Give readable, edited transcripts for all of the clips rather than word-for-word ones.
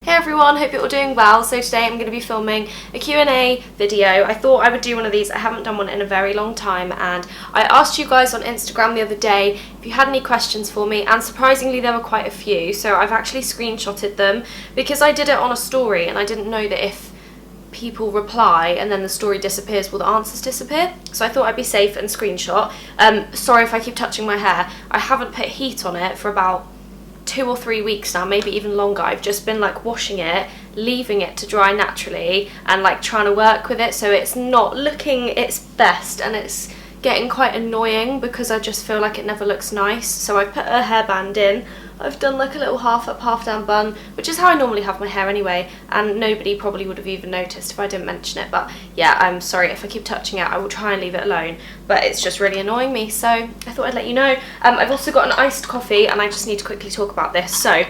Hey everyone, hope you're all doing well. So today I'm going to be filming a Q&A video. I thought I would do one of these. I haven't done one in a very long time, and I asked you guys on Instagram the other day if you had any questions for me, and surprisingly there were quite a few, so I've actually screenshotted them because I did it on a story and I didn't know that if people reply and then the story disappears, will the answers disappear? So I thought I'd be safe and screenshot. Sorry if I keep touching my hair. I haven't put heat on it for about 2 or 3 weeks now, maybe even longer. I've just been like washing it, leaving it to dry naturally, and like trying to work with it, so it's not looking its best, and it's getting quite annoying because I just feel like it never looks nice. So I put a hairband in. I've done like a little half up, half down bun, which is how I normally have my hair anyway, and nobody probably would have even noticed if I didn't mention it. But yeah, I'm sorry if I keep touching it. I will try and leave it alone, but it's just really annoying me, so I thought I'd let you know. I've also got an iced coffee, and I just need to quickly talk about this. So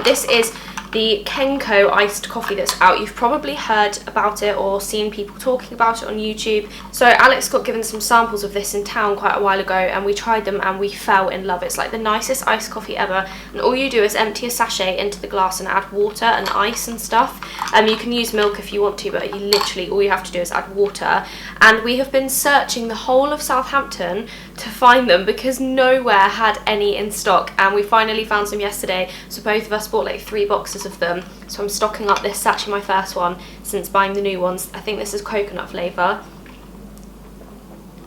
this is the Kenko iced coffee that's out. You've probably heard about it or seen people talking about it on YouTube. So Alex got given some samples of this in town quite a while ago, and we tried them and we fell in love. It's like the nicest iced coffee ever, and all you do is empty a sachet into the glass and add water and ice and stuff. You can use milk if you want to, but all you have to do is add water. And we have been searching the whole of Southampton to find them because nowhere had any in stock, and we finally found some yesterday, so both of us bought like 3 boxes of them. So I'm stocking up this. It's actually my first one since buying the new ones. I think this is coconut flavour.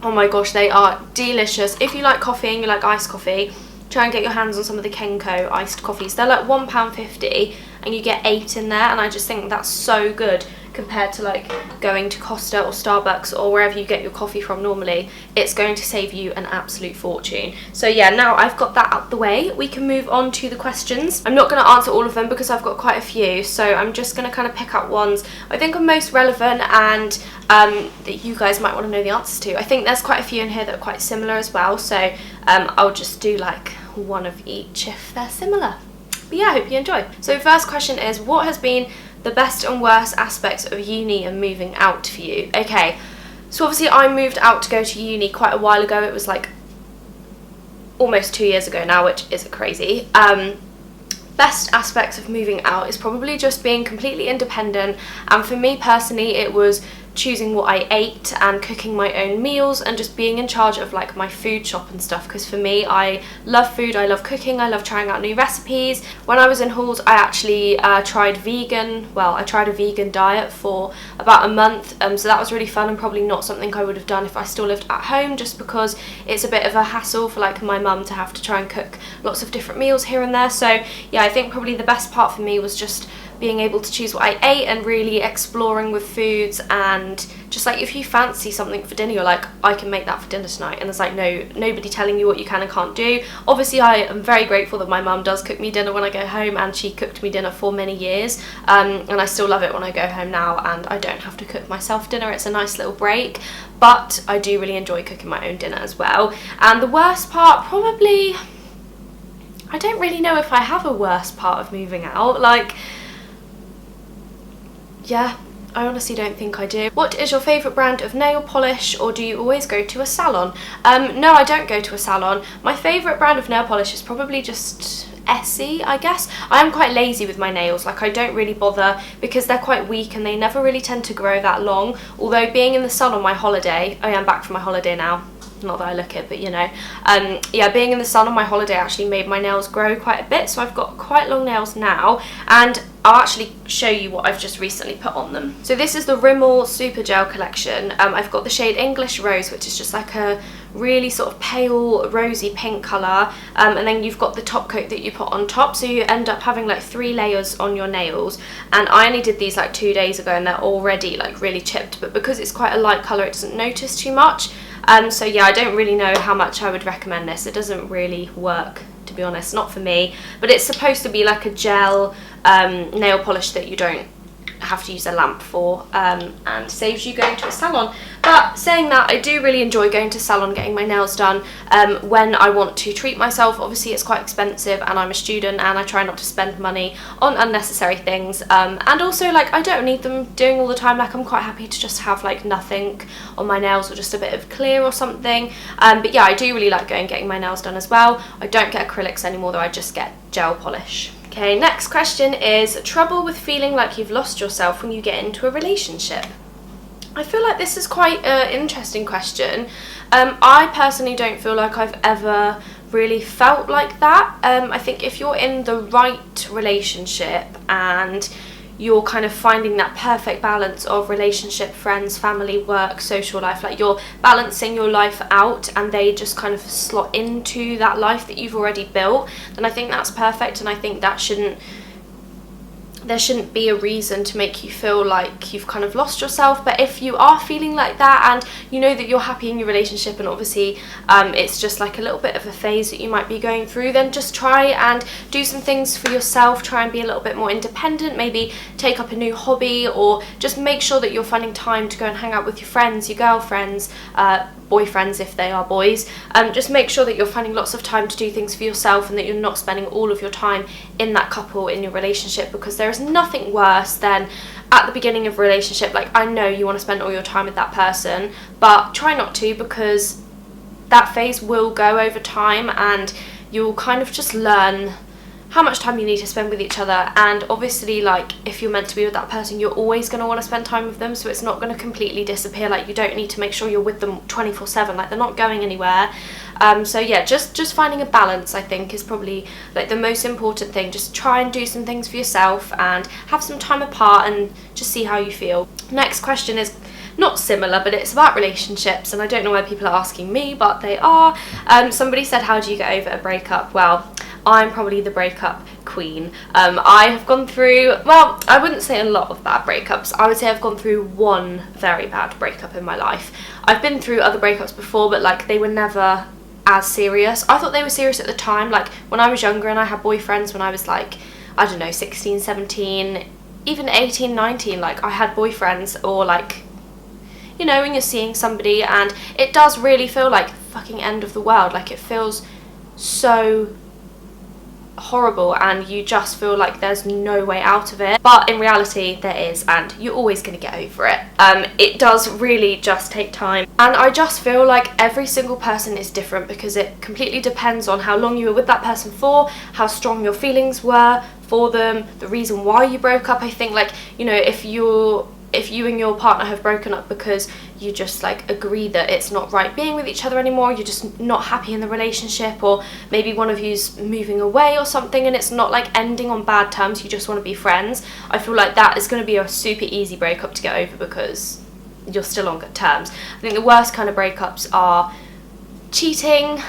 Oh my gosh, they are delicious. If you like coffee and you like iced coffee, try and get your hands on some of the Kenko iced coffees. They're like £1.50 and you get 8 in there, and I just think that's so good compared to like going to Costa or Starbucks or wherever you get your coffee from normally. It's going to save you an absolute fortune. So yeah, now I've got that out the way, we can move on to the questions. I'm not going to answer all of them because I've got quite a few, so I'm just going to kind of pick out ones I think are most relevant and that you guys might want to know the answers to. I think there's quite a few in here that are quite similar as well, so I'll just do like one of each if they're similar. But yeah, I hope you enjoy. So first question is, what has been the best and worst aspects of uni and moving out for you? Okay, so obviously I moved out to go to uni quite a while ago. It was like almost 2 years ago now, which is crazy. Best aspects of moving out is probably just being completely independent, and for me personally it was choosing what I ate and cooking my own meals and just being in charge of like my food shop and stuff, because for me, I love food, I love cooking, I love trying out new recipes. When I was in halls, I actually tried a vegan diet for about a month, so that was really fun and probably not something I would have done if I still lived at home, just because it's a bit of a hassle for like my mum to have to try and cook lots of different meals here and there. So yeah, I think probably the best part for me was just being able to choose what I ate and really exploring with foods, and just like if you fancy something for dinner, you're like, I can make that for dinner tonight, and there's like nobody telling you what you can and can't do. Obviously I am very grateful that my mum does cook me dinner when I go home, and she cooked me dinner for many years, and I still love it when I go home now and I don't have to cook myself dinner. It's a nice little break, but I do really enjoy cooking my own dinner as well. And the worst part, probably, I don't really know if I have a worst part of moving out. Like, yeah, I honestly don't think I do. What is your favourite brand of nail polish, or do you always go to a salon? No, I don't go to a salon. My favourite brand of nail polish is probably just Essie, I guess. I am quite lazy with my nails, like I don't really bother because they're quite weak and they never really tend to grow that long. Although being in the sun on my holiday, I am back from my holiday now. Not that I look it, but you know. Yeah, being in the sun on my holiday actually made my nails grow quite a bit, so I've got quite long nails now, and I'll actually show you what I've just recently put on them. So this is the Rimmel Super Gel collection. I've got the shade English Rose, which is just like a really sort of pale rosy pink colour, and then you've got the top coat that you put on top, so you end up having like 3 layers on your nails. And I only did these like 2 days ago and they're already like really chipped, but because it's quite a light colour it doesn't notice too much. So yeah, I don't really know how much I would recommend this. It doesn't really work, to be honest, not for me, but it's supposed to be like a gel nail polish that you don't have to use a lamp for, and saves you going to a salon. But saying that, I do really enjoy going to salon, getting my nails done when I want to treat myself. Obviously it's quite expensive and I'm a student and I try not to spend money on unnecessary things, and also like I don't need them doing all the time. Like I'm quite happy to just have like nothing on my nails or just a bit of clear or something, but yeah, I do really like going and getting my nails done as well. I don't get acrylics anymore though, I just get gel polish. Okay, next question is trouble with feeling like you've lost yourself when you get into a relationship. I feel like this is quite an interesting question. I personally don't feel like I've ever really felt like that. I think if you're in the right relationship and you're kind of finding that perfect balance of relationship, friends, family, work, social life, like you're balancing your life out and they just kind of slot into that life that you've already built, then I think that's perfect, and I think that there shouldn't be a reason to make you feel like you've kind of lost yourself. But if you are feeling like that and you know that you're happy in your relationship and obviously it's just like a little bit of a phase that you might be going through, then just try and do some things for yourself, try and be a little bit more independent, maybe take up a new hobby, or just make sure that you're finding time to go and hang out with your friends, your girlfriends, boyfriends if they are boys. Just make sure that you're finding lots of time to do things for yourself and that you're not spending all of your time in that couple, in your relationship, because there is nothing worse than at the beginning of a relationship, like I know you want to spend all your time with that person, but try not to, because that phase will go over time and you'll kind of just learn how much time you need to spend with each other. And obviously, like, if you're meant to be with that person, you're always going to want to spend time with them, so it's not going to completely disappear. Like, you don't need to make sure you're with them 24/7, like they're not going anywhere. So yeah, just finding a balance, I think, is probably like the most important thing. Just try and do some things for yourself and have some time apart and just see how you feel. Next question is not similar, but it's about relationships, and I don't know why people are asking me, but they are. Somebody said, how do you get over a breakup? Well, I'm probably the breakup queen. I have gone through, well, I wouldn't say a lot of bad breakups. I would say I've gone through one very bad breakup in my life. I've been through other breakups before, but like they were never as serious. I thought they were serious at the time, like when I was younger and I had boyfriends when I was like, I don't know, 16, 17, even 18, 19, like I had boyfriends, or like, you know, when you're seeing somebody and it does really feel like fucking end of the world, like it feels so horrible and you just feel like there's no way out of it, but in reality there is, and you're always going to get over it. It does really just take time, and I just feel like every single person is different, because it completely depends on how long you were with that person for, how strong your feelings were for them, the reason why you broke up. I think, like, you know, if you and your partner have broken up because you just like agree that it's not right being with each other anymore, you're just not happy in the relationship, or maybe one of you's moving away or something and it's not like ending on bad terms, you just want to be friends, I feel like that is going to be a super easy breakup to get over because you're still on good terms. I think the worst kind of breakups are cheating,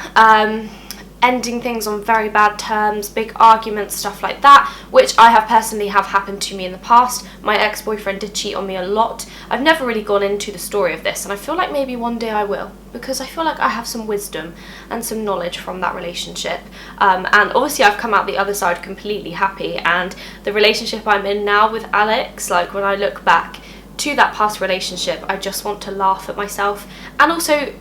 ending things on very bad terms, big arguments, stuff like that, which I have personally have happened to me in the past. My ex-boyfriend did cheat on me a lot. I've never really gone into the story of this, and I feel like maybe one day I will, because I feel like I have some wisdom and some knowledge from that relationship. And obviously I've come out the other side completely happy, and the relationship I'm in now with Alex, like when I look back to that past relationship, I just want to laugh at myself and also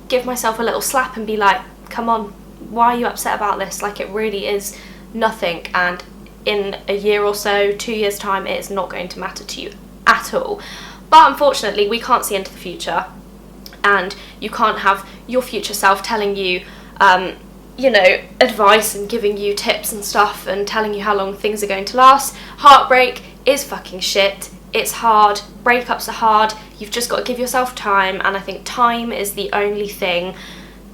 give myself a little slap and be like, come on, why are you upset about this? Like, it really is nothing, and in a year or so, 2 years time, it is not going to matter to you at all. But unfortunately we can't see into the future, and you can't have your future self telling you you know, advice and giving you tips and stuff and telling you how long things are going to last. Heartbreak is fucking shit. It's hard. Breakups are hard. You've just got to give yourself time, and I think time is the only thing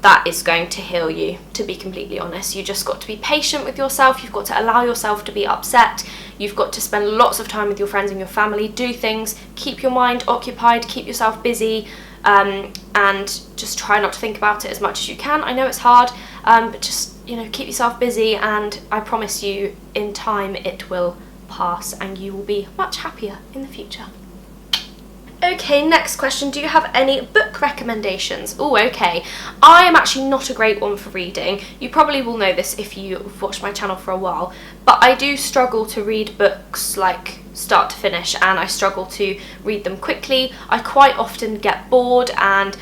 that is going to heal you, to be completely honest. You just got to be patient with yourself. You've got to allow yourself to be upset. You've got to spend lots of time with your friends and your family, do things, keep your mind occupied, keep yourself busy, and just try not to think about it as much as you can. I know it's hard, but just, you know, keep yourself busy, and I promise you, in time it will pass and you will be much happier in the future. Okay, next question. Do you have any book recommendations? Oh, okay. I am actually not a great one for reading. You probably will know this if you've watched my channel for a while, but I do struggle to read books like start to finish, and I struggle to read them quickly. I quite often get bored, and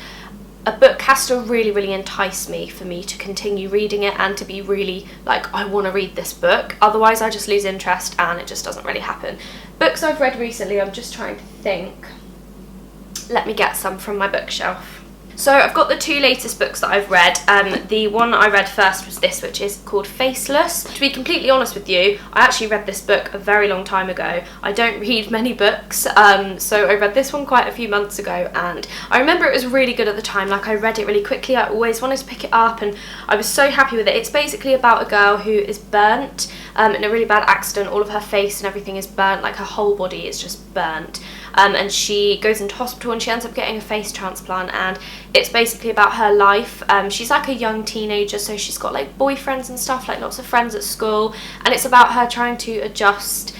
a book has to really, really entice me for me to continue reading it and to be really like, I want to read this book. Otherwise I just lose interest and it just doesn't really happen. Books I've read recently, I'm just trying to think. Let me get some from my bookshelf. So I've got the 2 latest books that I've read. The one I read first was this, which is called Faceless. To be completely honest with you, I actually read this book a very long time ago. I don't read many books, so I read this one quite a few months ago, and I remember it was really good at the time. Like, I read it really quickly, I always wanted to pick it up, and I was so happy with it. It's basically about a girl who is burnt in a really bad accident. All of her face and everything is burnt, like her whole body is just burnt. And she goes into hospital and she ends up getting a face transplant, and it's basically about her life. She's like a young teenager, so she's got like boyfriends and stuff, like lots of friends at school, and it's about her trying to adjust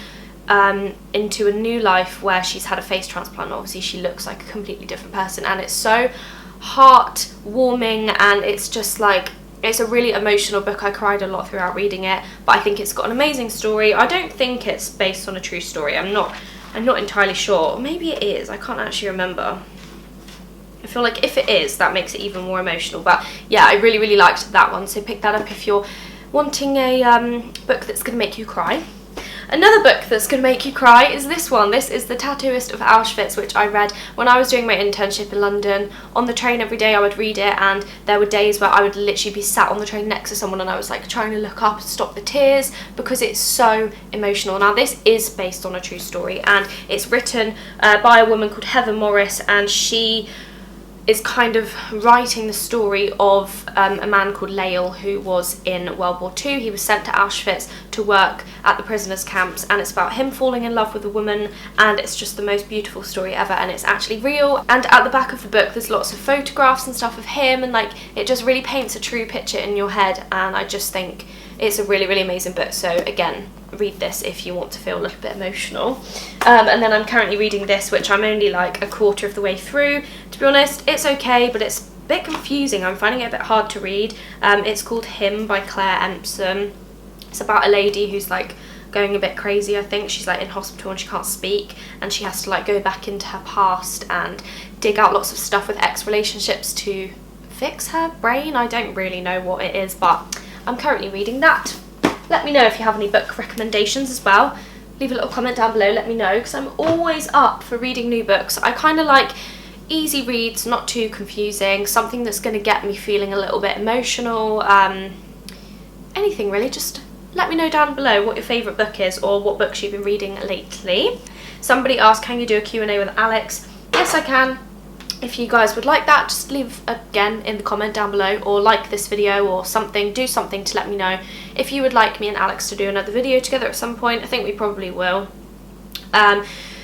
into a new life where she's had a face transplant. Obviously she looks like a completely different person, and it's so heartwarming, and it's just like, it's a really emotional book. I cried a lot throughout reading it, but I think it's got an amazing story. I don't think it's based on a true story. I'm not entirely sure. Or maybe it is. I can't actually remember. I feel like if it is, that makes it even more emotional. But yeah, I really, really liked that one. So pick that up if you're wanting a book that's going to make you cry. Another book that's going to make you cry is this one. This is The Tattooist of Auschwitz, which I read when I was doing my internship in London. On the train every day I would read it, and there were days where I would literally be sat on the train next to someone and I was like trying to look up and stop the tears because it's so emotional. Now, this is based on a true story, and it's written by a woman called Heather Morris, and she is kind of writing the story of a man called Lael who was in World War II. He was sent to Auschwitz to work at the prisoners' camps, and it's about him falling in love with a woman, and it's just the most beautiful story ever, and it's actually real. And at the back of the book there's lots of photographs and stuff of him, and like, it just really paints a true picture in your head, and I just think it's a really, really amazing book. So again, read this if you want to feel a little bit emotional. And then I'm currently reading this, which I'm only like a quarter of the way through. To be honest, it's okay, but it's a bit confusing. I'm finding it a bit hard to read. It's called Him by Claire Empson. It's about a lady who's like going a bit crazy. I think she's like in hospital and she can't speak, and she has to like go back into her past and dig out lots of stuff with ex-relationships to fix her brain. I don't really know what it is, but I'm currently reading that. Let me know if you have any book recommendations as well. Leave a little comment down below, let me know, because I'm always up for reading new books. I kind of like easy reads, not too confusing, something that's going to get me feeling a little bit emotional, anything really. Just let me know down below what your favourite book is, or what books you've been reading lately. Somebody asked, can you do a Q&A with Alex? Yes, I can. If you guys would like that, just leave again in the comment down below, or like this video or something. Do something to let me know if you would like me and Alex to do another video together at some point. I think we probably will.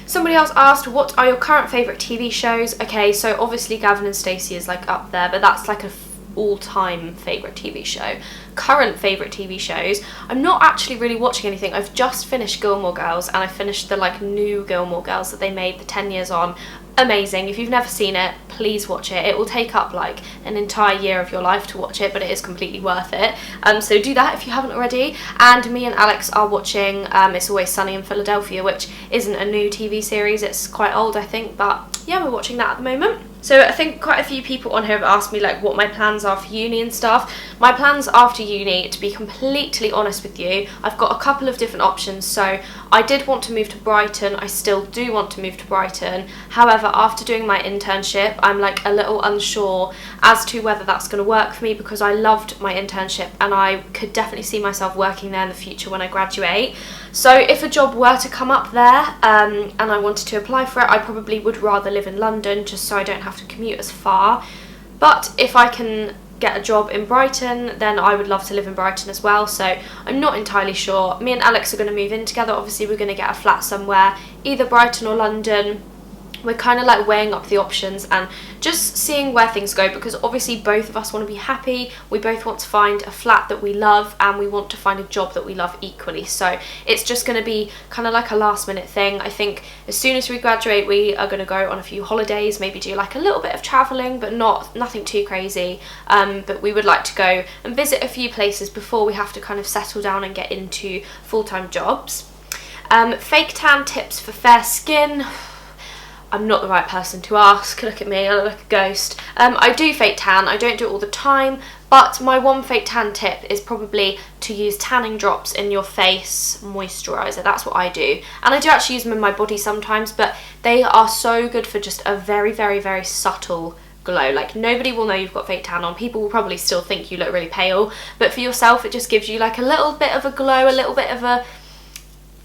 Somebody else asked, what are your current favourite TV shows? Okay, so obviously Gavin and Stacey is like up there, but that's like a all-time favourite TV show. Current favourite TV shows, I'm not actually really watching anything. I've just finished Gilmore Girls, and I finished the like new Gilmore Girls that they made, the 10 years on. Amazing. If you've never seen it, please watch it. It will take up like an entire year of your life to watch it, but it is completely worth it. So do that if you haven't already. And me and Alex are watching It's Always Sunny in Philadelphia, which isn't a new TV series. It's quite old, I think, but yeah, we're watching that at the moment. So I think quite a few people on here have asked me like what my plans are for uni and stuff. My plans after uni, to be completely honest with you, I've got a couple of different options. So I did want to move to Brighton. I still do want to move to Brighton. However, after doing my internship, I'm like a little unsure as to whether that's going to work for me, because I loved my internship and I could definitely see myself working there in the future when I graduate. So if a job were to come up there and I wanted to apply for it, I probably would rather live in London just so I don't have to commute as far. But if I can get a job in Brighton, then I would love to live in Brighton as well. So I'm not entirely sure. Me and Alex are going to move in together. Obviously we're going to get a flat somewhere, either Brighton or London. We're kind of like weighing up the options and just seeing where things go, because obviously both of us want to be happy. We both want to find a flat that we love, and we want to find a job that we love equally. So it's just going to be kind of like a last minute thing. I think as soon as we graduate, we are going to go on a few holidays, maybe do like a little bit of travelling, but nothing too crazy. But we would like to go and visit a few places before we have to kind of settle down and get into full-time jobs. Fake tan tips for fair skin. I'm not the right person to ask. Look at me, I look like a ghost. I do fake tan, I don't do it all the time, but my one fake tan tip is probably to use tanning drops in your face moisturiser. That's what I do. And I do actually use them in my body sometimes, but they are so good for just a very, very, very subtle glow. Like, nobody will know you've got fake tan on. People will probably still think you look really pale, but for yourself it just gives you like a little bit of a glow, a little bit of a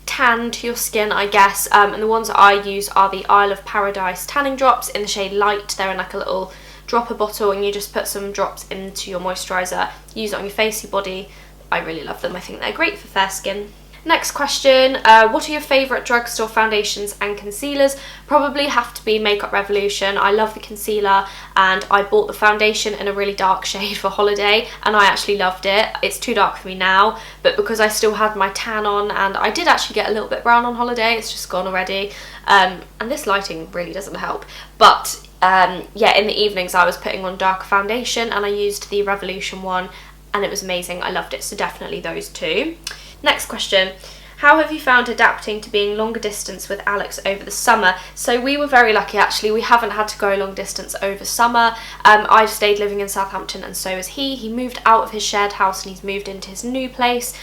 tan to your skin, I guess. And the ones that I use are the Isle of Paradise tanning drops in the shade Light. They're in like a little dropper bottle, and you just put some drops into your moisturiser, use it on your face, your body. I really love them. I think they're great for fair skin. Next question, what are your favourite drugstore foundations and concealers? Probably have to be Makeup Revolution. I love the concealer, and I bought the foundation in a really dark shade for holiday, and I actually loved it. It's too dark for me now, but because I still had my tan on, and I did actually get a little bit brown on holiday, it's just gone already, and this lighting really doesn't help. But yeah, in the evenings I was putting on darker foundation, and I used the Revolution one, and it was amazing. I loved it, so definitely those two. Next question, how have you found adapting to being longer distance with Alex over the summer? So we were very lucky actually, we haven't had to go long distance over summer. I've stayed living in Southampton, and so has he. He moved out of his shared house and he's moved into his new place.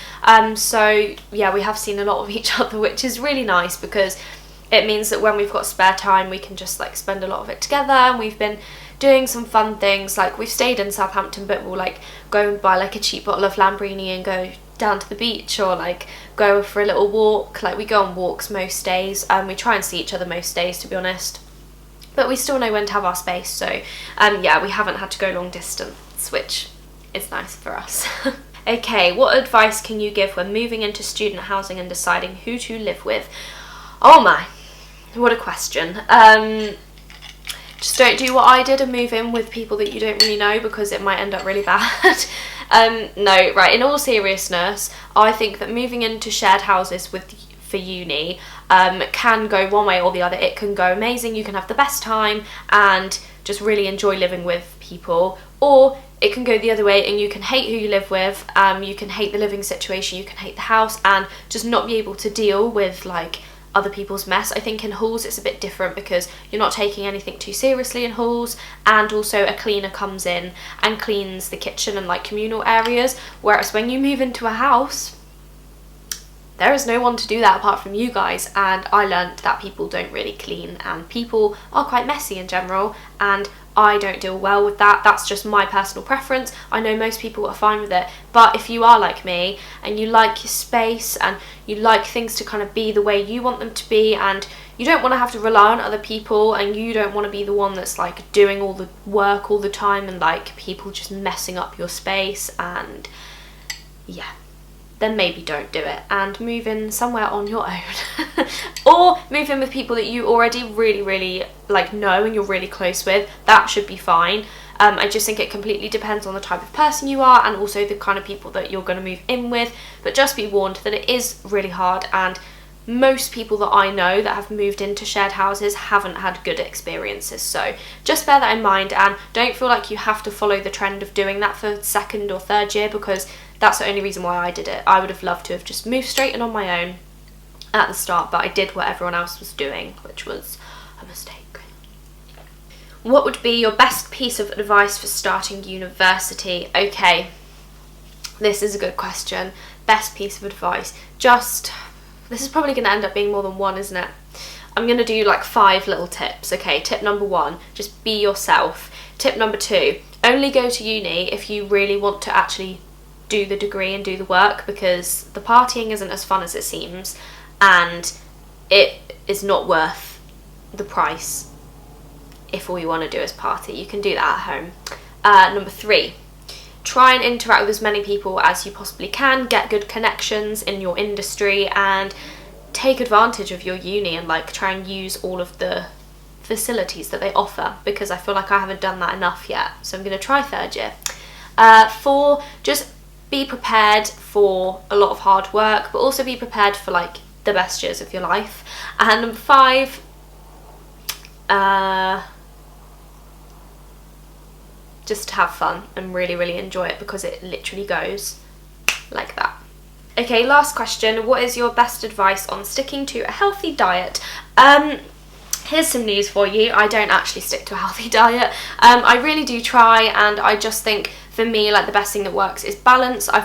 So yeah, we have seen a lot of each other, which is really nice because it means that when we've got spare time we can just like spend a lot of it together. And we've been doing some fun things, like we've stayed in Southampton, but we'll like go and buy like a cheap bottle of Lambrini and go down to the beach, or like go for a little walk. Like, we go on walks most days, and we try and see each other most days, to be honest, but we still know when to have our space. So yeah, we haven't had to go long distance, which is nice for us. Okay, what advice can you give when moving into student housing and deciding who to live with? Oh my, what a question. Just don't do what I did and move in with people that you don't really know, because it might end up really bad. No, right, in all seriousness, I think that moving into shared houses for uni can go one way or the other. It can go amazing, you can have the best time and just really enjoy living with people, or it can go the other way and you can hate who you live with, you can hate the living situation, you can hate the house, and just not be able to deal with like other people's mess. I think in halls it's a bit different because you're not taking anything too seriously in halls, and also a cleaner comes in and cleans the kitchen and like communal areas, whereas when you move into a house there is no one to do that apart from you guys. And I learned that people don't really clean, and people are quite messy in general, and I don't deal well with that. That's just my personal preference. I know most people are fine with it, but if you are like me and you like your space and you like things to kind of be the way you want them to be, and you don't want to have to rely on other people, and you don't want to be the one that's like doing all the work all the time and like people just messing up your space, and yeah, then maybe don't do it and move in somewhere on your own. Or move in with people that you already really like know and you're really close with. That should be fine. I just think it completely depends on the type of person you are and also the kind of people that you're going to move in with. But just be warned that it is really hard, and most people that I know that have moved into shared houses haven't had good experiences. So just bear that in mind, and don't feel like you have to follow the trend of doing that for second or third year, because that's the only reason why I did it. I would have loved to have just moved straight in on my own at the start, but I did what everyone else was doing, which was a mistake. What would be your best piece of advice for starting university? Okay, this is a good question. Best piece of advice. This is probably going to end up being more than one, isn't it? I'm going to do like 5 little tips. Okay, tip number 1, just be yourself. Tip number 2, only go to uni if you really want to actually do the degree and do the work, because the partying isn't as fun as it seems, and it is not worth the price if all you want to do is party. You can do that at home. Number 3, try and interact with as many people as you possibly can, get good connections in your industry, and take advantage of your uni and like try and use all of the facilities that they offer, because I feel like I haven't done that enough yet, so I'm going to try 3rd year. 4, just be prepared for a lot of hard work, but also be prepared for like the best years of your life. And number 5, just have fun and really enjoy it, because it literally goes like that. Okay, last question. What is your best advice on sticking to a healthy diet? Here's some news for you. I don't actually stick to a healthy diet. I really do try, and I just think for me like the best thing that works is balance. I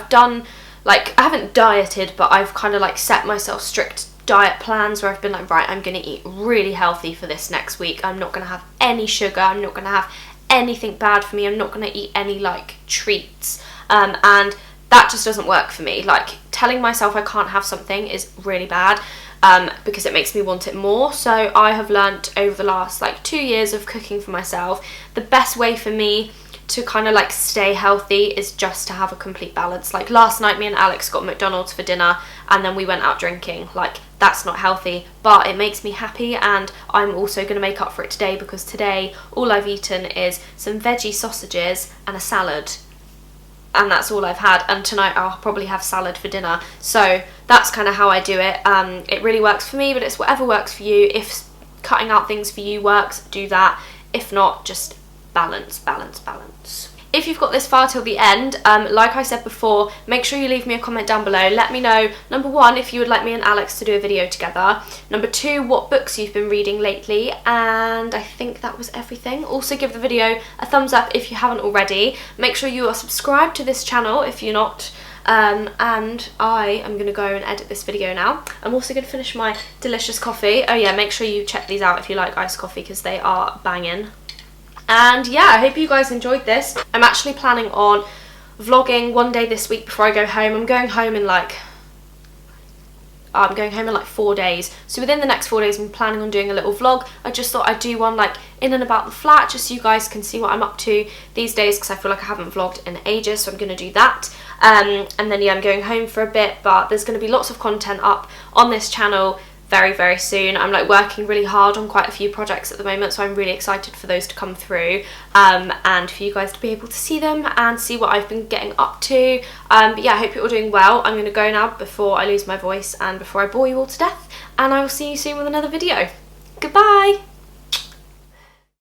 haven't dieted, but I've kind of like set myself strict diet plans where I've been like, right, I'm going to eat really healthy for this next week. I'm not going to have any sugar, I'm not going to have anything bad for me. I'm not going to eat any like treats, and that just doesn't work for me. Like, telling myself I can't have something is really bad, because it makes me want it more. So I have learnt over the last like 2 years of cooking for myself, the best way for me to kind of like stay healthy is just to have a complete balance. Like last night, me and Alex got McDonald's for dinner and then we went out drinking. Like, that's not healthy, but it makes me happy, and I'm also going to make up for it today, because today all I've eaten is some veggie sausages and a salad, and that's all I've had, and tonight I'll probably have salad for dinner. So that's kind of how I do it. It really works for me, but it's whatever works for you. If cutting out things for you works, do that. If not, just balance, balance, balance. If you've got this far till the end, like I said before, make sure you leave me a comment down below. Let me know, number 1, if you would like me and Alex to do a video together. Number 2, what books you've been reading lately. And I think that was everything. Also, give the video a thumbs up if you haven't already. Make sure you are subscribed to this channel if you're not. And I am going to go and edit this video now. I'm also going to finish my delicious coffee. Oh yeah, make sure you check these out if you like iced coffee, because they are banging. And yeah, I hope you guys enjoyed this. I'm actually planning on vlogging one day this week before I go home. I'm going home in like 4 days. So within the next 4 days, I'm planning on doing a little vlog. I just thought I'd do one like in and about the flat, just so you guys can see what I'm up to these days, because I feel like I haven't vlogged in ages, so I'm going to do that. And then yeah, I'm going home for a bit, but there's going to be lots of content up on this channel very, very soon. I'm like working really hard on quite a few projects at the moment, so I'm really excited for those to come through, and for you guys to be able to see them and see what I've been getting up to. But yeah, I hope you're all doing well. I'm going to go now before I lose my voice and before I bore you all to death, and I will see you soon with another video. Goodbye!